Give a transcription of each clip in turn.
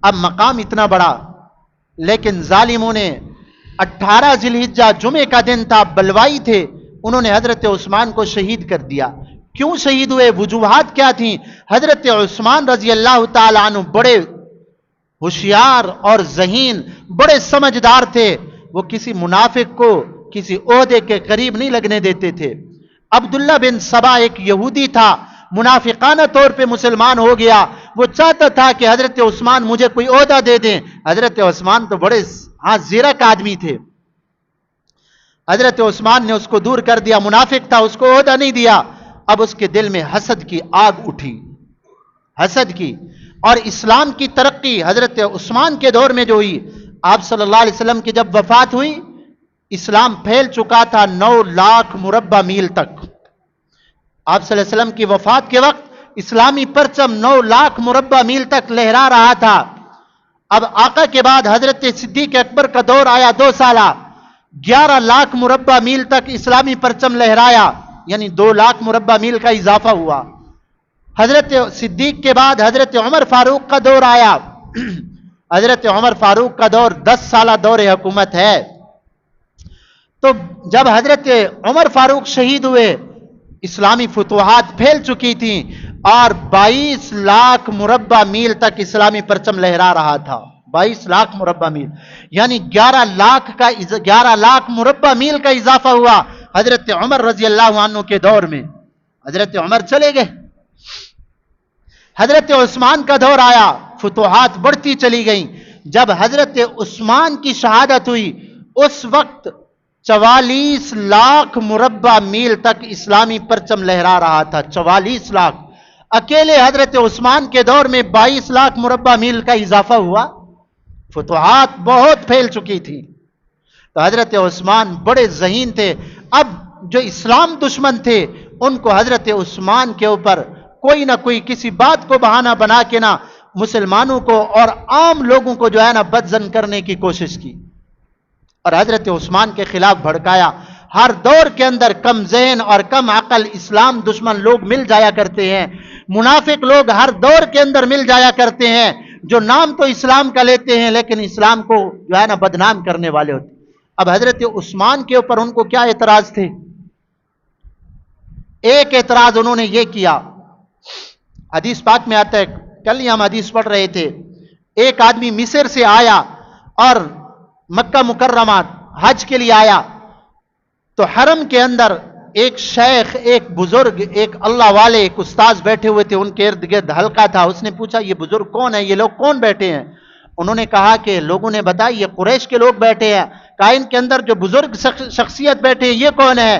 اب مقام اتنا بڑا، لیکن ظالموں نے 18 ذی الحجہ جمعے کا دن تھا، بلوائی تھے، انہوں نے حضرت عثمان کو شہید کر دیا۔ کیوں شہید ہوئے؟ وجوہات کیا تھیں؟ حضرت عثمان رضی اللہ تعالی عنہ بڑے ہوشیار اور ذہین، بڑے سمجھدار تھے، وہ کسی منافق کو کسی عہدے کے قریب نہیں لگنے دیتے تھے۔ عبداللہ بن سبا ایک یہودی تھا، منافقانہ طور پہ مسلمان ہو گیا، وہ چاہتا تھا کہ حضرت عثمان مجھے کوئی عہدہ دے دیں۔ حضرت عثمان تو بڑے زیرک آدمی تھے، حضرت عثمان نے اس کو دور کر دیا، منافق تھا، اس کو عہدہ نہیں دیا۔ اب اس کے دل میں حسد کی آگ اٹھی، حسد کی، اور اسلام کی ترقی حضرت عثمان کے دور میں جو ہوئی، آپ صلی اللہ علیہ وسلم کی جب وفات ہوئی، اسلام پھیل چکا تھا 9 لاکھ مربع میل تک۔ آپ صلی اللہ علیہ وسلم کی وفات کے وقت اسلامی پرچم 9 لاکھ مربع میل تک لہرا رہا تھا۔ اب آقا کے بعد حضرت صدیق اکبر کا دور آیا 2 سالہ، 11 لاکھ مربع میل تک اسلامی پرچم لہرایا، یعنی 2 لاکھ مربع میل کا اضافہ ہوا۔ حضرت صدیق کے بعد حضرت عمر فاروق کا دور آیا، حضرت عمر فاروق کا دور 10 سالہ دور حکومت ہے۔ تو جب حضرت عمر فاروق شہید ہوئے، اسلامی فتوحات پھیل چکی تھیں اور 22 لاکھ مربع میل تک اسلامی پرچم لہرا رہا تھا۔ 22 لاکھ مربع میل، یعنی 11 لاکھ مربع میل کا اضافہ ہوا حضرت عمر رضی اللہ عنہ کے دور میں۔ حضرت عمر چلے گئے، حضرت عثمان کا دور آیا، فتوحات بڑھتی چلی گئیں۔ جب حضرت عثمان کی شہادت ہوئی، اس وقت 44 لاکھ مربع میل تک اسلامی پرچم لہرا رہا تھا۔ 44 لاکھ، اکیلے حضرت عثمان کے دور میں 22 لاکھ مربع میل کا اضافہ ہوا، فتوحات بہت پھیل چکی تھی۔ تو حضرت عثمان بڑے ذہین تھے۔ اب جو اسلام دشمن تھے، ان کو حضرت عثمان کے اوپر کوئی نہ کوئی کسی بات کو بہانہ بنا کے نہ مسلمانوں کو اور عام لوگوں کو جو ہے نا بدظن کرنے کی کوشش کی، اور حضرت عثمان کے خلاف بھڑکایا۔ ہر دور کے اندر کم ذہن اور کم عقل اسلام دشمن لوگ مل جایا کرتے ہیں، منافق لوگ ہر دور کے اندر مل جایا کرتے ہیں، جو نام تو اسلام کا لیتے ہیں لیکن اسلام کو جو ہے نا بدنام کرنے والے ہوتے ہیں۔ اب حضرت عثمان کے اوپر ان کو کیا اعتراض تھے؟ ایک اعتراض انہوں نے یہ کیا، حدیث پاک میں آتا ہے، کل ہی ہم حدیث پڑھ رہے تھے، ایک آدمی مصر سے آیا اور مکہ مکرمہ حج کے لیے آیا، تو حرم کے اندر ایک شیخ، ایک بزرگ، ایک اللہ والے، ایک استاذ بیٹھے ہوئے تھے، ان کے ارد گرد حلقہ تھا۔ اس نے پوچھا یہ بزرگ کون ہے، یہ لوگ کون بیٹھے ہیں؟ انہوں نے کہا کہ لوگوں نے بتایا یہ قریش کے لوگ بیٹھے ہیں۔ کہا ان کے اندر جو بزرگ شخصیت بیٹھے ہیں یہ کون ہے؟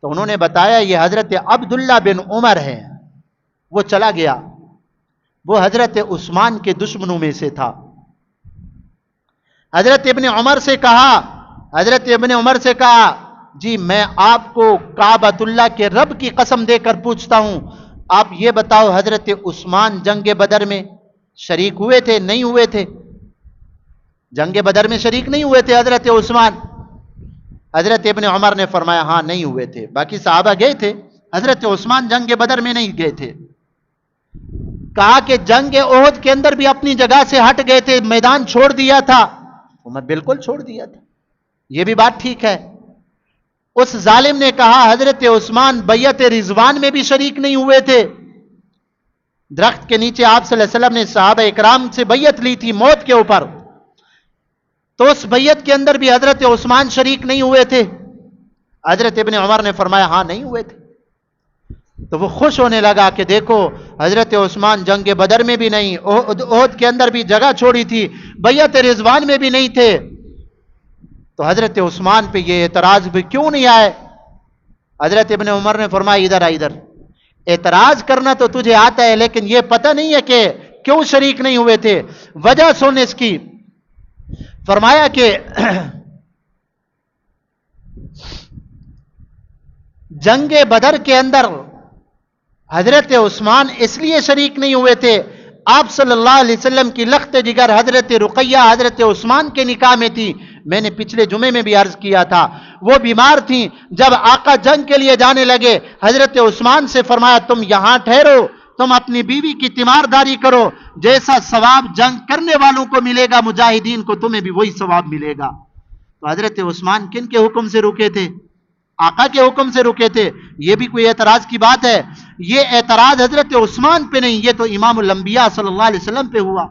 تو انہوں نے بتایا یہ حضرت عبداللہ بن عمر ہے۔ وہ چلا گیا، وہ حضرت عثمان کے دشمنوں میں سے تھا۔ حضرت ابن عمر سے کہا جی میں آپ کو کعبۃ اللہ کے رب کی قسم دے کر پوچھتا ہوں، آپ یہ بتاؤ حضرت عثمان جنگ بدر میں شریک ہوئے تھے نہیں ہوئے تھے؟ جنگ بدر میں شریک نہیں ہوئے تھے حضرت عثمان؟ حضرت ابن عمر نے فرمایا ہاں نہیں ہوئے تھے، باقی صحابہ گئے تھے، حضرت عثمان جنگ بدر میں نہیں گئے تھے۔ کہا کہ جنگ احد کے اندر بھی اپنی جگہ سے ہٹ گئے تھے، میدان چھوڑ دیا تھا؟ عمر بالکل چھوڑ دیا تھا، یہ بھی بات ٹھیک ہے۔ اس ظالم نے کہا حضرت عثمان بیعت رضوان میں بھی شریک نہیں ہوئے تھے، درخت کے نیچے آپ صلی اللہ علیہ وسلم نے صحابہ اکرام سے بیعت لی تھی موت کے اوپر، تو اس بیعت کے اندر بھی حضرت عثمان شریک نہیں ہوئے تھے؟ حضرت ابن عمر نے فرمایا ہاں نہیں ہوئے تھے۔ تو وہ خوش ہونے لگا کہ دیکھو حضرت عثمان جنگ بدر میں بھی نہیں، احد کے اندر بھی جگہ چھوڑی تھی، بیعت رضوان میں بھی نہیں تھے، تو حضرت عثمان پہ یہ اعتراض بھی کیوں نہیں آئے؟ حضرت ابن عمر نے فرمایا ادھر آ، ادھر اعتراض کرنا تو تجھے آتا ہے لیکن یہ پتہ نہیں ہے کہ کیوں شریک نہیں ہوئے تھے، وجہ سن اس کی۔ فرمایا کہ جنگ بدر کے اندر حضرت عثمان اس لیے شریک نہیں ہوئے تھے، آپ صلی اللہ علیہ وسلم کی لخت جگر حضرت رقیہ حضرت عثمان کے نکاح میں تھی۔ میں نے پچھلے جمعے میں بھی عرض کیا تھا، وہ بیمار تھیں، جب آقا جنگ کے لیے جانے لگے حضرت عثمان سے فرمایا تم یہاں ٹھہرو، تم اپنی بیوی کی تیمارداری کرو، جیسا ثواب جنگ کرنے والوں کو ملے گا مجاہدین کو تمہیں بھی وہی ثواب ملے گا۔ تو حضرت عثمان کن کے حکم سے رکے تھے؟ آقا کے حکم سے رکے تھے۔ یہ بھی کوئی اعتراض کی بات ہے؟ یہ اعتراض حضرت عثمان پہ نہیں، یہ تو امام الانبیاء صلی اللہ علیہ وسلم پہ ہوا۔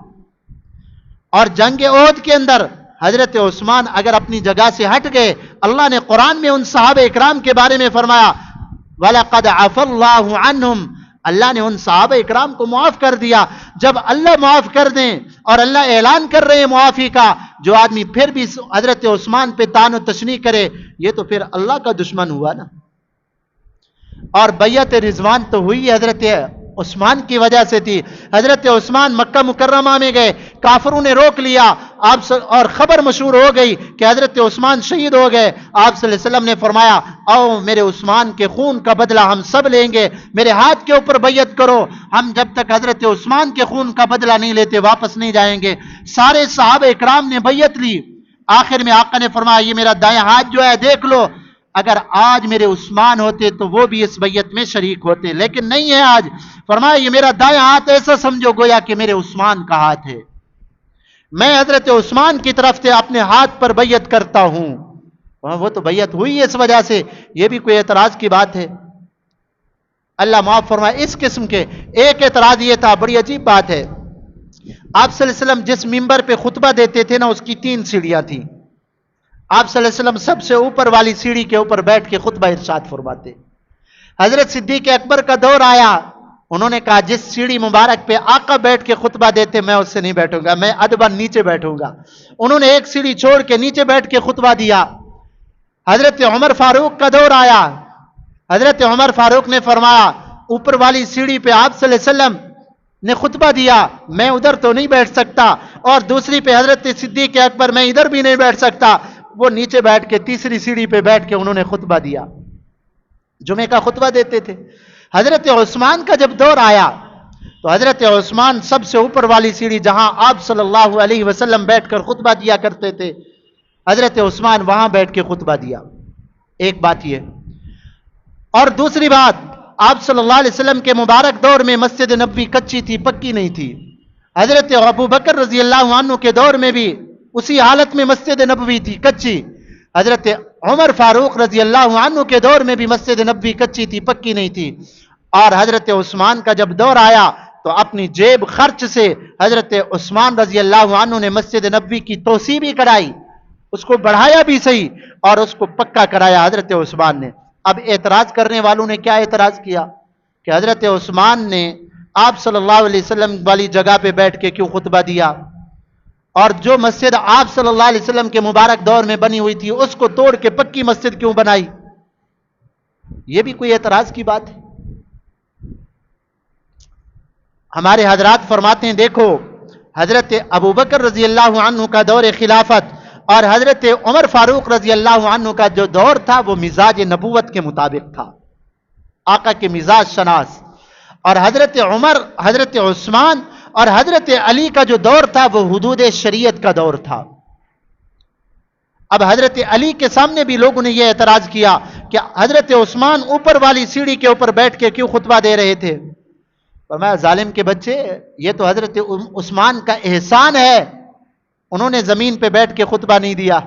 اور جنگ احد کے اندر حضرت عثمان اگر اپنی جگہ سے ہٹ گئے، اللہ نے قرآن میں ان صحابہ اکرام کے بارے میں فرمایا وَلَقَدْ عَفَا اللَّهُ عَنْهُمْ، اللہ نے ان صحابہ اکرام کو معاف کر دیا۔ جب اللہ معاف کر دیں اور اللہ اعلان کر رہے ہیں معافی کا، جو آدمی پھر بھی حضرت عثمان پہ طعن و تشنیع کرے، یہ تو پھر اللہ کا دشمن ہوا نا۔ اور بیعت رضوان تو ہوئی حضرت عثمان کی وجہ سے تھی۔ حضرت عثمان مکہ مکرمہ میں گئے، کافروں نے روک لیا، اور خبر مشہور ہو گئی کہ حضرت عثمان شہید ہو گئے۔ آپ صلی اللہ علیہ وسلم نے فرمایا آؤ میرے عثمان کے خون کا بدلہ ہم سب لیں گے، میرے ہاتھ کے اوپر بیعت کرو، ہم جب تک حضرت عثمان کے خون کا بدلہ نہیں لیتے واپس نہیں جائیں گے۔ سارے صحابہ اکرام نے بیعت لی۔ آخر میں آقا نے فرمایا یہ میرا دائیں ہاتھ جو ہے دیکھ لو، اگر آج میرے عثمان ہوتے تو وہ بھی اس بیعت میں شریک ہوتے، لیکن نہیں ہے آج۔ فرمایا یہ میرا دائیں ہاتھ ایسا سمجھو گویا کہ میرے عثمان کا ہاتھ ہے، میں حضرت عثمان کی طرف سے اپنے ہاتھ پر بیعت کرتا ہوں۔ وہ تو بیعت ہوئی ہے اس وجہ سے، یہ بھی کوئی اعتراض کی بات ہے؟ اللہ معاف فرمائے۔ اس قسم کے ایک اعتراض یہ تھا، بڑی عجیب بات ہے، آپ صلی اللہ علیہ وسلم جس ممبر پہ خطبہ دیتے تھے نا، اس کی 3 سیڑھیاں تھیں۔ آپ صلی اللہ علیہ وسلم سب سے اوپر والی سیڑھی کے اوپر بیٹھ کے خطبہ ارشاد فرماتے۔ حضرت صدیق اکبر کا دور آیا، انہوں نے کہا جس سیڑھی مبارک پہ آقا بیٹھ کے خطبہ دیتے میں اس سے نہیں بیٹھوں گا، میں ادباً نیچے بیٹھوں گا۔ انہوں نے ایک سیڑھی چھوڑ کے نیچے بیٹھ کے خطبہ دیا۔ حضرت عمر فاروق کا دور آیا، حضرت عمر فاروق نے فرمایا اوپر والی سیڑھی پہ آپ صلی اللہ علیہ وسلم نے خطبہ دیا، میں ادھر تو نہیں بیٹھ سکتا، اور دوسری پہ حضرت صدیق اکبر میں ادھر بھی نہیں بیٹھ سکتا۔ وہ نیچے بیٹھ کے تیسری سیڑھی پہ بیٹھ کے انہوں نے خطبہ دیا، جمعے کا خطبہ دیتے تھے۔ حضرت عثمان کا جب دور آیا تو حضرت عثمان سب سے اوپر والی سیڑھی جہاں آپ صلی اللہ علیہ وسلم بیٹھ کر خطبہ دیا کرتے تھے، حضرت عثمان وہاں بیٹھ کے خطبہ دیا۔ ایک بات یہ، اور دوسری بات، آپ صلی اللہ علیہ وسلم کے مبارک دور میں مسجد نبوی کچی تھی، پکی نہیں تھی۔ حضرت ابو بکر رضی اللہ عنہ کے دور میں بھی اسی حالت میں مسجد نبوی تھی، کچی۔ حضرت عمر فاروق رضی اللہ عنہ کے دور میں بھی مسجد نبوی کچی تھی، پکی نہیں تھی۔ اور حضرت عثمان کا جب دور آیا تو اپنی جیب خرچ سے حضرت عثمان رضی اللہ عنہ نے مسجد نبوی کی توسیع بھی کرائی، اس کو بڑھایا بھی صحیح، اور اس کو پکا کرایا حضرت عثمان نے۔ اب اعتراض کرنے والوں نے کیا اعتراض کیا کہ حضرت عثمان نے آپ صلی اللہ علیہ وسلم والی جگہ پہ بیٹھ کے کیوں خطبہ دیا، اور جو مسجد آپ صلی اللہ علیہ وسلم کے مبارک دور میں بنی ہوئی تھی اس کو توڑ کے پکی مسجد کیوں بنائی؟ یہ بھی کوئی اعتراض کی بات ہے؟ ہمارے حضرات فرماتے ہیں دیکھو، حضرت ابو بکر رضی اللہ عنہ کا دور خلافت اور حضرت عمر فاروق رضی اللہ عنہ کا جو دور تھا وہ مزاج نبوت کے مطابق تھا، آقا کے مزاج شناس۔ اور حضرت عمر، حضرت عثمان اور حضرت علی کا جو دور تھا وہ حدود شریعت کا دور تھا۔ اب حضرت علی کے سامنے بھی لوگوں نے یہ اعتراض کیا کہ حضرت عثمان اوپر والی سیڑھی کے اوپر بیٹھ کے کیوں خطبہ دے رہے تھے؟ فرمایا ظالم کے بچے، یہ تو حضرت عثمان کا احسان ہے، انہوں نے زمین پہ بیٹھ کے خطبہ نہیں دیا۔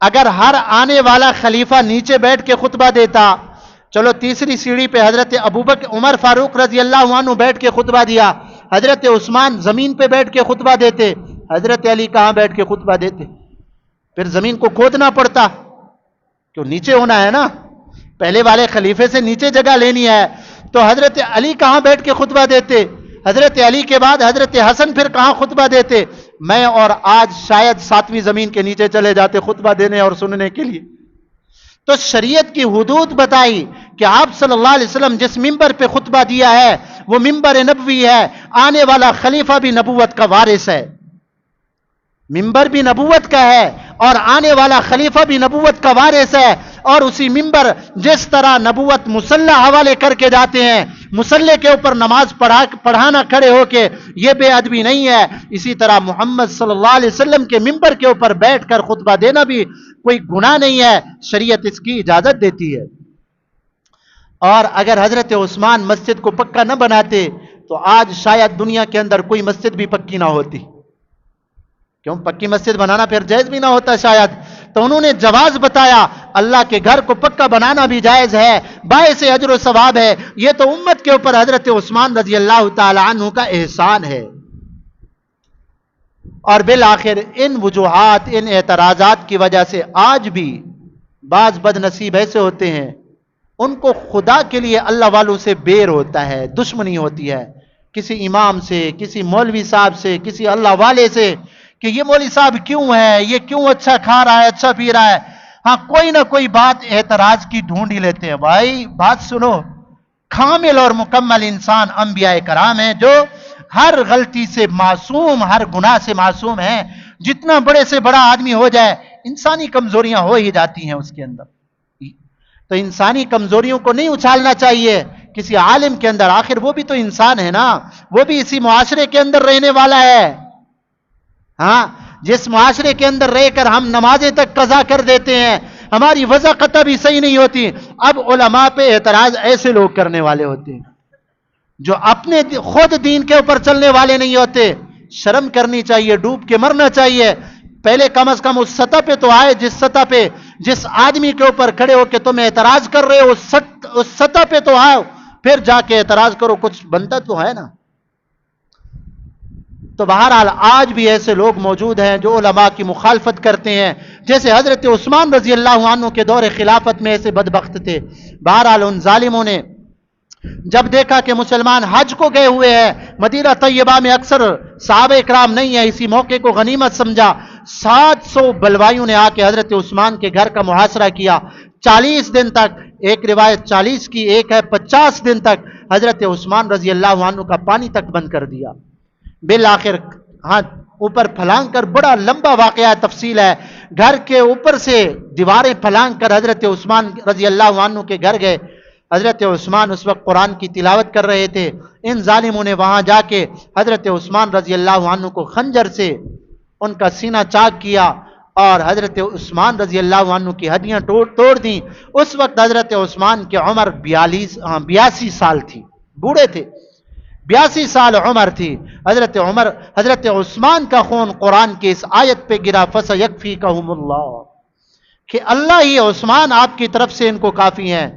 اگر ہر آنے والا خلیفہ نیچے بیٹھ کے خطبہ دیتا، چلو تیسری سیڑھی پہ حضرت ابوبکر عمر فاروق رضی اللہ عنہ بیٹھ کے خطبہ دیا، حضرت عثمان زمین پہ بیٹھ کے خطبہ دیتے، حضرت علی کہاں بیٹھ کے خطبہ دیتے؟ پھر زمین کو کھودنا پڑتا، کیوں نیچے ہونا ہے نا، پہلے والے خلیفے سے نیچے جگہ لینی ہے، تو حضرت علی کہاں بیٹھ کے خطبہ دیتے؟ حضرت علی کے بعد حضرت حسن پھر کہاں خطبہ دیتے؟ میں اور آج شاید 7ویں زمین کے نیچے چلے جاتے خطبہ دینے اور سننے کے لیے۔ تو شریعت کی حدود بتائی کہ آپ صلی اللہ علیہ وسلم جس ممبر پہ خطبہ دیا ہے وہ ممبر نبوی ہے، آنے والا خلیفہ بھی نبوت کا وارث ہے، ممبر بھی نبوت کا ہے اور آنے والا خلیفہ بھی نبوت کا وارث ہے۔ اور اسی ممبر جس طرح نبوت مصلی حوالے کر کے جاتے ہیں، مصلی کے اوپر نماز پڑھانا کھڑے ہو کے، یہ بے ادبی نہیں ہے، اسی طرح محمد صلی اللہ علیہ وسلم کے ممبر کے اوپر بیٹھ کر خطبہ دینا بھی کوئی گناہ نہیں ہے، شریعت اس کی اجازت دیتی ہے۔ اور اگر حضرت عثمان مسجد کو پکا نہ بناتے تو آج شاید دنیا کے اندر کوئی مسجد بھی پکی نہ ہوتی. کیوں؟ پکی مسجد بنانا پھر جائز بھی نہ ہوتا شاید. تو انہوں نے جواز بتایا، اللہ کے گھر کو پکا بنانا بھی جائز ہے، باعث اجر و ثواب ہے. یہ تو امت کے اوپر حضرت عثمان رضی اللہ تعالی عنہ کا احسان ہے. اور بالآخر ان وجوہات، ان اعتراضات کی وجہ سے آج بھی بعض بد نصیب ایسے ہوتے ہیں، ان کو خدا کے لیے اللہ والوں سے بیر ہوتا ہے، دشمنی ہوتی ہے، کسی امام سے، کسی مولوی صاحب سے، کسی اللہ والے سے، کہ یہ مولوی صاحب کیوں ہے، یہ کیوں اچھا کھا رہا ہے، اچھا پی رہا ہے. ہاں کوئی نہ کوئی بات اعتراض کی ڈھونڈ ہی لیتے ہیں. بھائی بات سنو، کامل اور مکمل انسان انبیاء کرام ہیں جو ہر غلطی سے معصوم، ہر گناہ سے معصوم ہیں. جتنا بڑے سے بڑا آدمی ہو جائے انسانی کمزوریاں ہو ہی جاتی ہیں اس کے اندر. تو انسانی کمزوریوں کو نہیں اچھالنا چاہیے کسی عالم کے اندر. آخر وہ بھی تو انسان ہے نا، وہ بھی اسی معاشرے کے اندر رہنے والا ہے. ہاں، جس معاشرے کے اندر رہ کر ہم نمازیں تک قضا کر دیتے ہیں، ہماری وضاقتہ بھی صحیح نہیں ہوتی. اب علماء پہ اعتراض ایسے لوگ کرنے والے ہوتے ہیں جو اپنے خود دین کے اوپر چلنے والے نہیں ہوتے. شرم کرنی چاہیے، ڈوب کے مرنا چاہیے. پہلے کم از کم اس سطح پہ تو آئے جس سطح پہ، جس آدمی کے اوپر کھڑے ہو کے تم اعتراض کر رہے ہو اس سطح پہ تو آؤ، پھر جا کے اعتراض کرو، کچھ بنتا تو ہے نا. تو بہرحال آج بھی ایسے لوگ موجود ہیں جو علماء کی مخالفت کرتے ہیں، جیسے حضرت عثمان رضی اللہ عنہ کے دور خلافت میں ایسے بدبخت تھے. بہرحال ان ظالموں نے جب دیکھا کہ مسلمان حج کو گئے ہوئے ہیں، مدینہ طیبہ میں اکثر صحابہ اکرام نہیں ہیں، اسی موقع کو غنیمت سمجھا. 700 بلوائیوں نے آ کے حضرت عثمان کے گھر کا محاصرہ کیا. 40 دن تک، ایک روایت 40 کی، ایک ہے 50 دن تک حضرت عثمان رضی اللہ عنہ کا پانی تک بند کر دیا. بالآخر ہاں اوپر پھلانگ کر، بڑا لمبا واقعہ تفصیل ہے، گھر کے اوپر سے دیواریں پھلانگ کر حضرت عثمان رضی اللہ عنہ کے گھر گئے. حضرت عثمان اس وقت قرآن کی تلاوت کر رہے تھے. ان ظالموں نے وہاں جا کے حضرت عثمان رضی اللہ عنہ کو خنجر سے ان کا سینہ چاک کیا اور حضرت عثمان رضی اللہ عنہ کی ہڈیاں توڑ دیں. اس وقت حضرت عثمان کی عمر 82 سال تھی، بوڑھے تھے، 82 سال عمر تھی. حضرت عثمان کا خون قرآن کی اس آیت پہ گرا، فَسَيَكْفِيكَهُمُ اللَّهُ، کہ اللہ ہی عثمان آپ کی طرف سے ان کو کافی ہیں.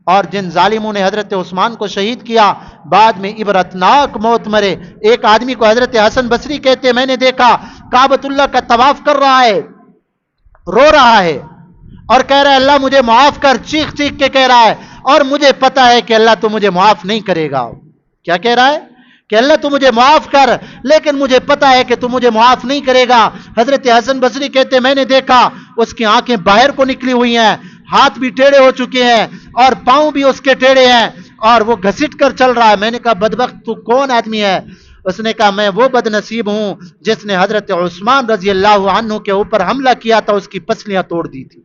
اور جن ظالموں نے حضرت عثمان کو شہید کیا بعد میں عبرتناک موت مرے. ایک آدمی کو حضرت حسن بصری کہتے ہیں، میں نے دیکھا کعبۃ اللہ کا طواف کر رہا ہے، رو رہا ہے اور کہہ رہا ہے اللہ مجھے معاف کر، چیخ چیخ کے کہہ رہا ہے، اور مجھے پتا ہے کہ اللہ تو مجھے معاف نہیں کرے گا. کیا کہہ رہا ہے؟ کہ اللہ تو مجھے معاف کر، لیکن مجھے پتا ہے کہ تو مجھے معاف نہیں کرے گا. حضرت حسن بصری کہتے ہیں میں نے دیکھا اس کی آنکھیں باہر کو نکلی ہوئی ہیں، ہاتھ بھی ٹیڑے ہو چکے ہیں اور پاؤں بھی اس کے ٹیڑے ہیں اور وہ گھسٹ کر چل رہا ہے. میں نے کہا بدبخت تو کون آدمی ہے؟ اس نے کہا میں وہ بد نصیب ہوں جس نے حضرت عثمان رضی اللہ عنہ کے اوپر حملہ کیا تھا، اس کی پسلیاں توڑ دی تھی.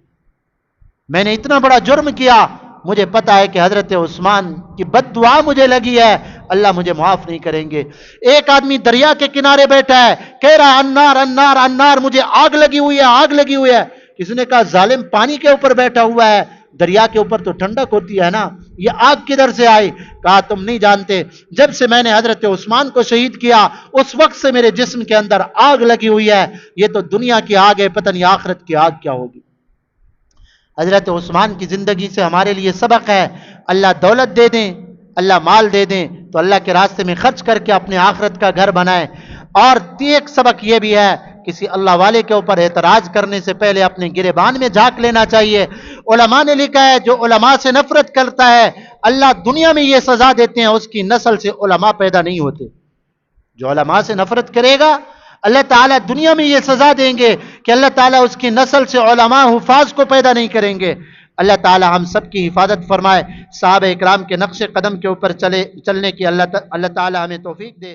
میں نے اتنا بڑا جرم کیا، مجھے پتا ہے کہ حضرت عثمان کی بد دعا مجھے لگی ہے، اللہ مجھے معاف نہیں کریں گے. ایک آدمی دریا کے کنارے بیٹھا ہے، کہہ رہا انار انار انار، مجھے آگ لگی ہوئی ہے، آگ لگی ہوئی ہے. کسی نے کہا ظالم پانی کے اوپر بیٹھا ہوا ہے، دریا کے اوپر تو ٹھنڈک ہوتی ہے نا، یہ آگ کدھر سے آئی؟ کہا تم نہیں جانتے، جب سے میں نے حضرت عثمان کو شہید کیا اس وقت سے میرے جسم کے اندر آگ لگی ہوئی ہے. یہ تو دنیا کی آگ ہے، پتہ نہیں آخرت کی آگ کیا ہوگی. حضرت عثمان کی زندگی سے ہمارے لیے سبق ہے، اللہ دولت دے دیں، اللہ مال دے دیں تو اللہ کے راستے میں خرچ کر کے اپنے آخرت کا گھر بنائیں. اور ایک سبق یہ بھی ہے، کسی اللہ والے کے اوپر اعتراض کرنے سے پہلے اپنے گریبان میں جھانک لینا چاہیے. علماء نے لکھا ہے جو علماء سے نفرت کرتا ہے اللہ دنیا میں یہ سزا دیتے ہیں اس کی نسل سے علماء پیدا نہیں ہوتے. جو علماء سے نفرت کرے گا اللہ تعالیٰ دنیا میں یہ سزا دیں گے کہ اللہ تعالیٰ اس کی نسل سے علماء حفاظ کو پیدا نہیں کریں گے. اللہ تعالیٰ ہم سب کی حفاظت فرمائے، صحابہ اکرام کے نقش قدم کے اوپر چلنے کی اللہ تعالیٰ ہمیں توفیق دے.